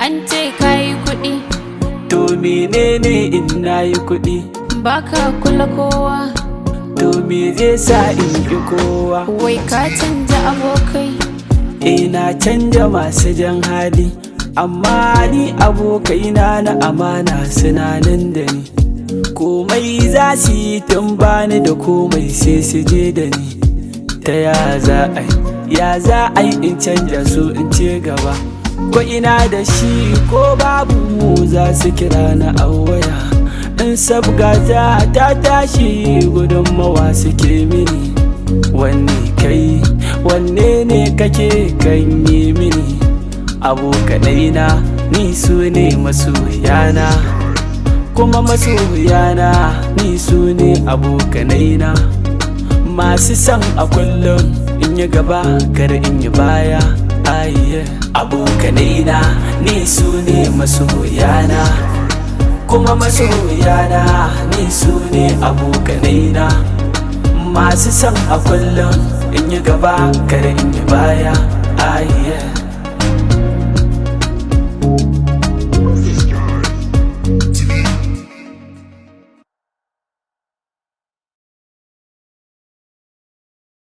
an ce kayi kuɗi. To menene in nayi kuɗi? Baka kula kowa. To me zai sa in yi kowa? Wai ka canja abokai. Na canja masu jan hali, amma ni abokaina na amana suna nan da ni. Komai za su yi tun bani da komai sai su je da ni. Ta ya za a yi in canja su in ce gaba? Ko ina da shi ko babu mu za su kira na awaya. In sabgata ta tashi gudunmawa suke mini. Wanne ne kake kan yi mini? Abokanaina ni su ne masoyana, kuma masoyana ni su ne abokanaina. Masu son a kullum in yi gaba kar in yi baya. Abokanaina ni su ne masoyana, kuma masoyana ni su ne abokanaina. Masu son a kullum in yi gaba kar in yi baya.